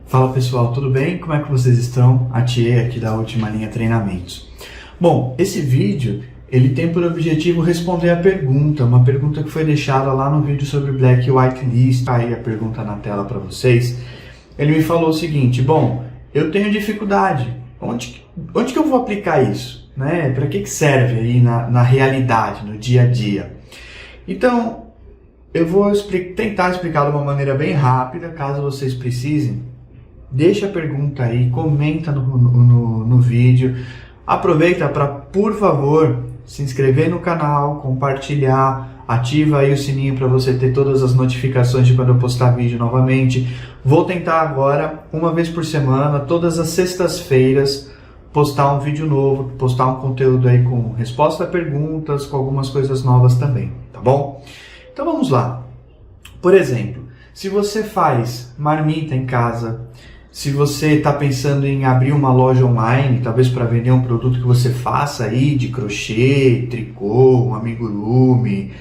Fala pessoal, tudo bem? Como é que vocês estão? A Thier aqui da Última Linha Treinamentos. Bom, esse vídeo ele tem por objetivo responder a pergunta, uma pergunta que foi deixada lá no vídeo sobre Black e White List. Tá aí a pergunta na tela para vocês. Ele me falou o seguinte: bom, eu tenho dificuldade, onde que eu vou aplicar isso? Né? Para que serve aí na realidade, no dia a dia? Então, eu vou tentar explicar de uma maneira bem rápida, caso vocês precisem. Deixa a pergunta aí, comenta no vídeo. Aproveita para, por favor, se inscrever no canal, compartilhar, ativa aí o sininho para você ter todas as notificações de quando eu postar vídeo novamente. Vou tentar agora, uma vez por semana, todas as sextas-feiras, postar um vídeo novo, postar um conteúdo aí com resposta a perguntas, com algumas coisas novas também, tá bom? Então vamos lá. Por exemplo, se você faz marmita em casa, se você está pensando em abrir uma loja online, talvez para vender um produto que você faça aí de crochê, tricô, um amigurumi,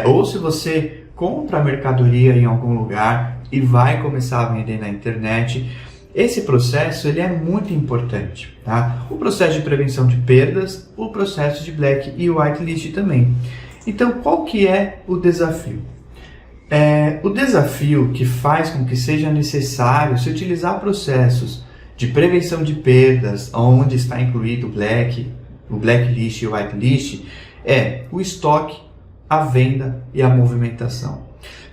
ou se você compra mercadoria em algum lugar e vai começar a vender na internet, esse processo ele é muito importante, tá? O processo de prevenção de perdas, o processo de Black e White List também. Então, qual que é o desafio? O desafio que faz com que seja necessário se utilizar processos de prevenção de perdas, onde está incluído o Blacklist e o Whitelist, é o estoque, a venda e a movimentação.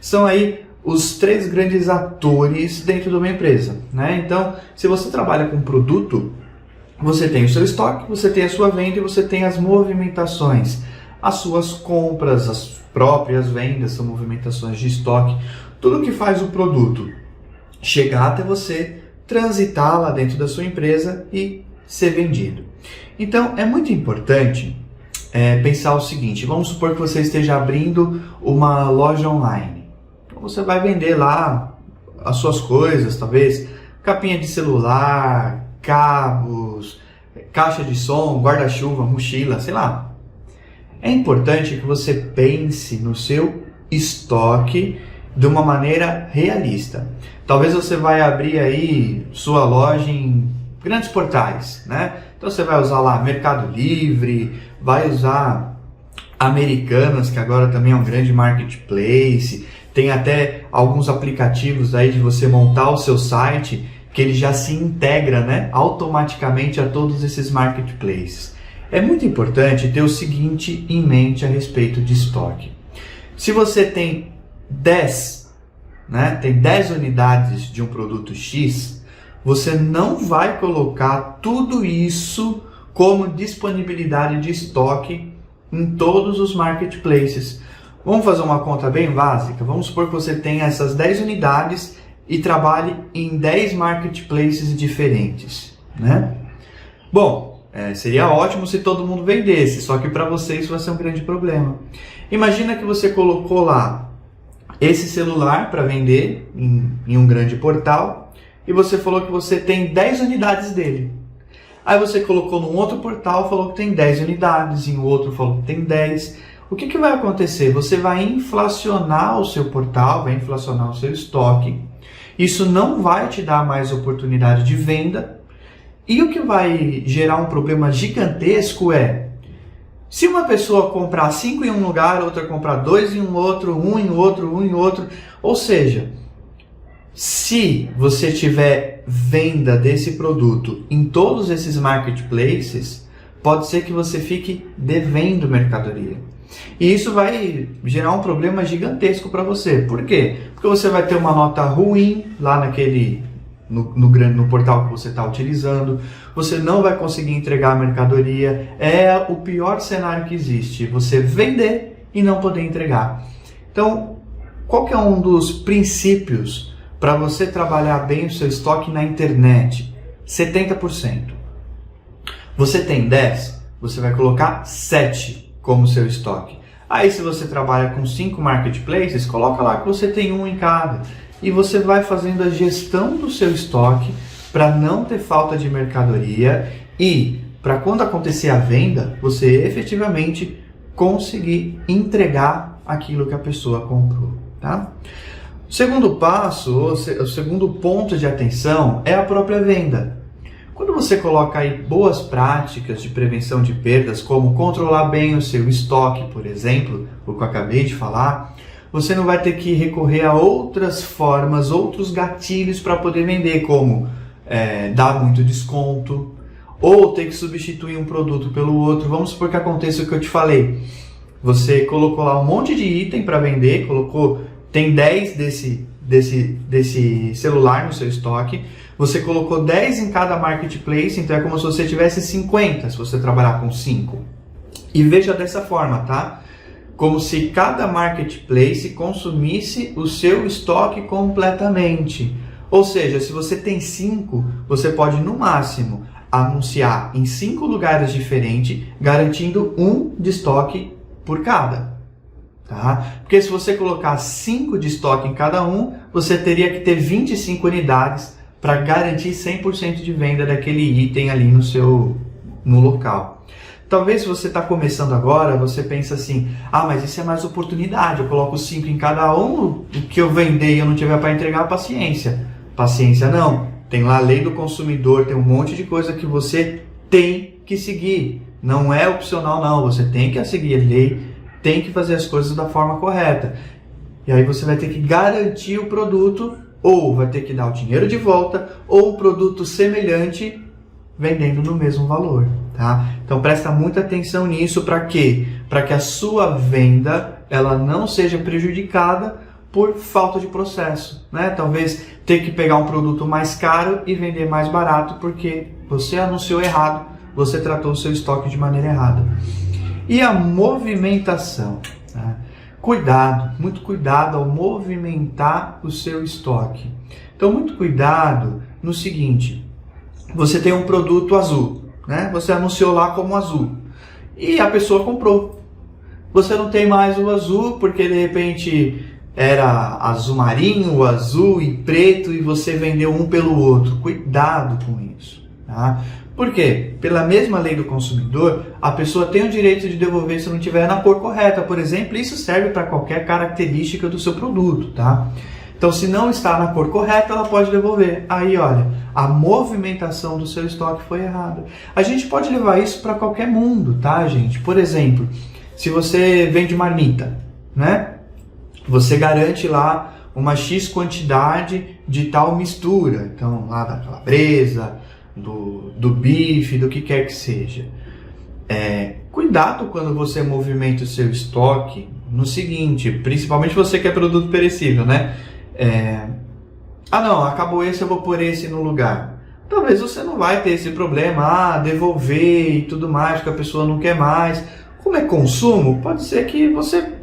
São aí os três grandes atores dentro de uma empresa, né? Então, se você trabalha com produto, você tem o seu estoque, você tem a sua venda e você tem as movimentações, as suas compras, as próprias vendas, são movimentações de estoque, tudo que faz o produto chegar até você, transitar lá dentro da sua empresa e ser vendido. Então é muito importante pensar o seguinte: vamos supor que você esteja abrindo uma loja online. Então você vai vender lá as suas coisas, talvez capinha de celular, cabos, caixa de som, guarda-chuva, mochila, sei lá. É importante que você pense no seu estoque de uma maneira realista. Talvez você vai abrir aí sua loja em grandes portais, né? Então você vai usar lá Mercado Livre, vai usar Americanas, que agora também é um grande marketplace. Tem até alguns aplicativos aí de você montar o seu site que ele já se integra, né, automaticamente a todos esses marketplaces. É muito importante ter o seguinte em mente a respeito de estoque. Se você tem 10 unidades de um produto X, você não vai colocar tudo isso como disponibilidade de estoque em todos os marketplaces. Vamos fazer uma conta bem básica. Vamos supor que você tenha essas 10 unidades e trabalhe em 10 marketplaces diferentes, né? Bom, seria ótimo se todo mundo vendesse, só que para você isso vai ser um grande problema. Imagina que você colocou lá esse celular para vender em um grande portal e você falou que você tem 10 unidades dele. Aí você colocou num outro portal, falou que tem 10 unidades, em outro falou que tem 10. O que vai acontecer? Você vai inflacionar o seu portal, vai inflacionar o seu estoque. Isso não vai te dar mais oportunidade de venda. E o que vai gerar um problema gigantesco se uma pessoa comprar 5 em um lugar, outra comprar 2 em um outro, um em outro, um em outro, ou seja, se você tiver venda desse produto em todos esses marketplaces, pode ser que você fique devendo mercadoria. E isso vai gerar um problema gigantesco para você. Por quê? Porque você vai ter uma nota ruim lá no portal que você está utilizando, você não vai conseguir entregar a mercadoria. É o pior cenário que existe, você vender e não poder entregar. Então, qual que é um dos princípios para você trabalhar bem o seu estoque na internet? 70%. Você tem 10, você vai colocar 7 como seu estoque. Aí se você trabalha com 5 marketplaces, coloca lá que você tem um em cada. E você vai fazendo a gestão do seu estoque para não ter falta de mercadoria e para quando acontecer a venda, você efetivamente conseguir entregar aquilo que a pessoa comprou, tá? O segundo passo, o segundo ponto de atenção é a própria venda. Quando você coloca aí boas práticas de prevenção de perdas, como controlar bem o seu estoque, por exemplo, o que eu acabei de falar, você não vai ter que recorrer a outras formas, outros gatilhos para poder vender, como dar muito desconto, ou ter que substituir um produto pelo outro. Vamos supor que aconteça o que eu te falei. Você colocou lá um monte de item para vender, tem 10 desse celular no seu estoque, você colocou 10 em cada marketplace, então é como se você tivesse 50, se você trabalhar com 5. E veja dessa forma, tá? Como se cada marketplace consumisse o seu estoque completamente. Ou seja, se você tem 5, você pode no máximo anunciar em 5 lugares diferentes, garantindo 1 de estoque por cada. Tá? Porque se você colocar 5 de estoque em cada um, você teria que ter 25 unidades para garantir 100% de venda daquele item ali no local. Talvez se você está começando agora, você pensa assim, mas isso é mais oportunidade, eu coloco 5 em cada um, o que eu vender e eu não tiver para entregar, paciência. Paciência não, tem lá a lei do consumidor, tem um monte de coisa que você tem que seguir, não é opcional não, você tem que seguir a lei, tem que fazer as coisas da forma correta. E aí você vai ter que garantir o produto, ou vai ter que dar o dinheiro de volta, ou um produto semelhante vendendo no mesmo valor. Tá? Então presta muita atenção nisso. Para quê? Para que a sua venda ela não seja prejudicada por falta de processo. Né? Talvez ter que pegar um produto mais caro e vender mais barato porque você anunciou errado, você tratou o seu estoque de maneira errada. E a movimentação. Tá? Cuidado, muito cuidado ao movimentar o seu estoque. Então, muito cuidado no seguinte, você tem um produto azul, né? Você anunciou lá como azul e a pessoa comprou. Você não tem mais o azul porque de repente era azul marinho, azul e preto e você vendeu um pelo outro. Cuidado com isso, tá? Por quê? Pela mesma lei do consumidor, a pessoa tem o direito de devolver se não tiver na cor correta, por exemplo, isso serve para qualquer característica do seu produto, tá? Então, se não está na cor correta, ela pode devolver. Aí, olha, a movimentação do seu estoque foi errada. A gente pode levar isso para qualquer mundo, tá, gente? Por exemplo, se você vende marmita, né? Você garante lá uma X quantidade de tal mistura. Então, lá da calabresa, do bife, do que quer que seja. Cuidado quando você movimenta o seu estoque no seguinte, principalmente você que é produto perecível, né? Não, acabou esse, eu vou pôr esse no lugar. Talvez você não vai ter esse problema, devolver e tudo mais, que a pessoa não quer mais. Como é consumo, pode ser que você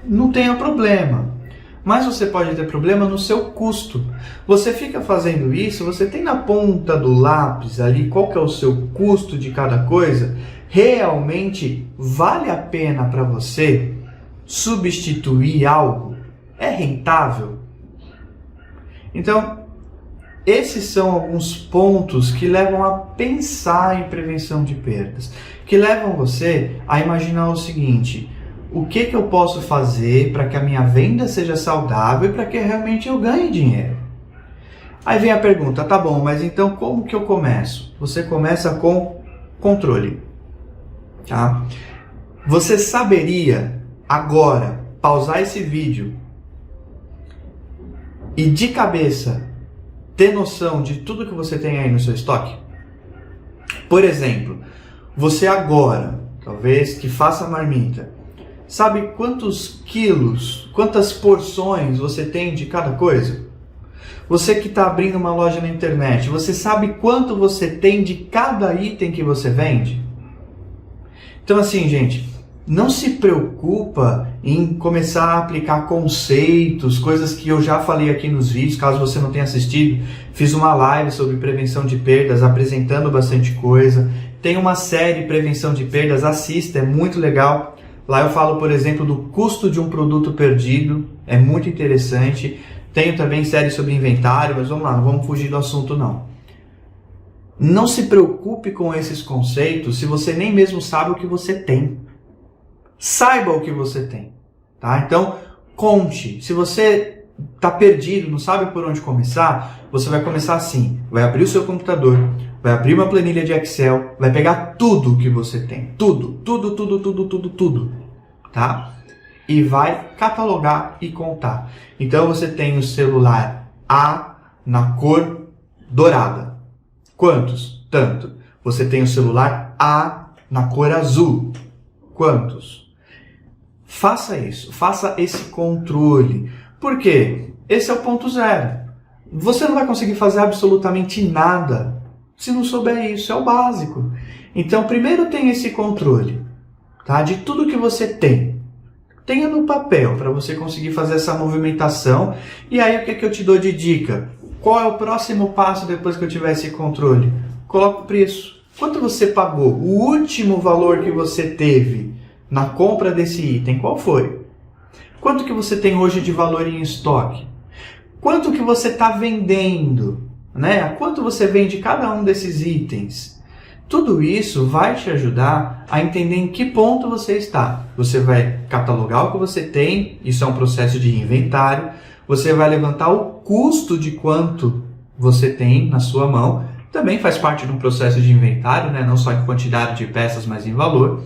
não tenha problema. Mas você pode ter problema no seu custo. Você fica fazendo isso, você tem na ponta do lápis ali qual que é o seu custo de cada coisa. Realmente vale a pena para você substituir algo? É rentável? Então, esses são alguns pontos que levam a pensar em prevenção de perdas, que levam você a imaginar o seguinte: o que eu posso fazer para que a minha venda seja saudável e para que realmente eu ganhe dinheiro? Aí vem a pergunta, tá bom, mas então como que eu começo? Você começa com controle. Tá? Você saberia agora pausar esse vídeo e de cabeça ter noção de tudo que você tem aí no seu estoque? Por exemplo, você agora, talvez que faça marmita, sabe quantos quilos, quantas porções você tem de cada coisa? Você que está abrindo uma loja na internet, você sabe quanto você tem de cada item que você vende? Então assim, gente, não se preocupa em começar a aplicar conceitos, coisas que eu já falei aqui nos vídeos, caso você não tenha assistido. Fiz uma live sobre prevenção de perdas, apresentando bastante coisa. Tem uma série Prevenção de Perdas, assista, é muito legal. Lá eu falo, por exemplo, do custo de um produto perdido, é muito interessante. Tenho também série sobre inventário, mas vamos lá, não vamos fugir do assunto não. Não se preocupe com esses conceitos se você nem mesmo sabe o que você tem. Saiba o que você tem, tá? Então, conte. Se você está perdido, não sabe por onde começar, você vai começar assim, vai abrir o seu computador, vai abrir uma planilha de Excel, vai pegar tudo que você tem, tudo, tá? E vai catalogar e contar. Então você tem o celular A na cor dourada. Quantos? Tanto. Você tem o celular A na cor azul. Quantos? Faça isso, faça esse controle. Por quê? Esse é o ponto zero. Você não vai conseguir fazer absolutamente nada se não souber isso, é o básico. Então, primeiro tem esse controle, tá? De tudo que você tem. Tenha no papel para você conseguir fazer essa movimentação. E aí, o que é que eu te dou de dica? Qual é o próximo passo depois que eu tiver esse controle? Coloca o preço. Quanto você pagou? O último valor que você teve na compra desse item, qual foi? Quanto que você tem hoje de valor em estoque? Quanto que você está vendendo? Né? A quanto você vende cada um desses itens? Tudo isso vai te ajudar a entender em que ponto você está. Você vai catalogar o que você tem, isso é um processo de inventário. Você vai levantar o custo de quanto você tem na sua mão. Também faz parte de um processo de inventário, né? Não só em quantidade de peças, mas em valor.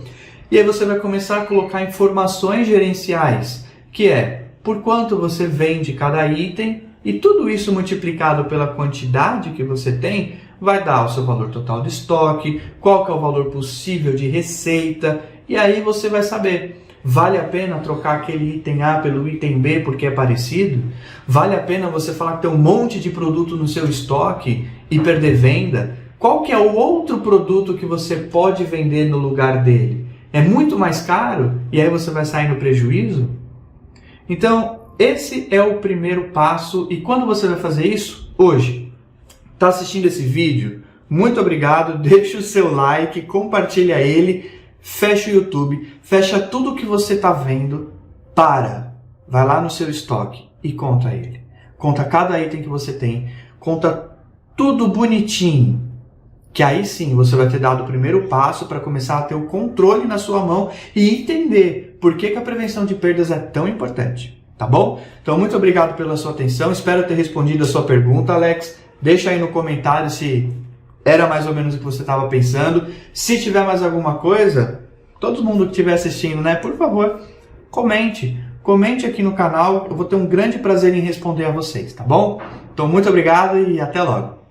E aí você vai começar a colocar informações gerenciais, que é por quanto você vende cada item, e tudo isso multiplicado pela quantidade que você tem, vai dar o seu valor total de estoque, qual que é o valor possível de receita, e aí você vai saber, vale a pena trocar aquele item A pelo item B porque é parecido? Vale a pena você falar que tem um monte de produto no seu estoque e perder venda? Qual que é o outro produto que você pode vender no lugar dele? É muito mais caro e aí você vai sair no prejuízo? Então, esse é o primeiro passo. E quando você vai fazer isso? Hoje. Está assistindo esse vídeo? Muito obrigado. Deixa o seu like, compartilha ele, fecha o YouTube, fecha tudo que você está vendo, vai lá no seu estoque e conta ele. Conta cada item que você tem, conta tudo bonitinho. Que aí sim você vai ter dado o primeiro passo para começar a ter o controle na sua mão e entender por que a prevenção de perdas é tão importante. Tá bom? Então, muito obrigado pela sua atenção. Espero ter respondido a sua pergunta, Alex. Deixa aí no comentário se era mais ou menos o que você estava pensando. Se tiver mais alguma coisa, todo mundo que estiver assistindo, né? Por favor, comente. Comente aqui no canal. Eu vou ter um grande prazer em responder a vocês, tá bom? Então, muito obrigado e até logo.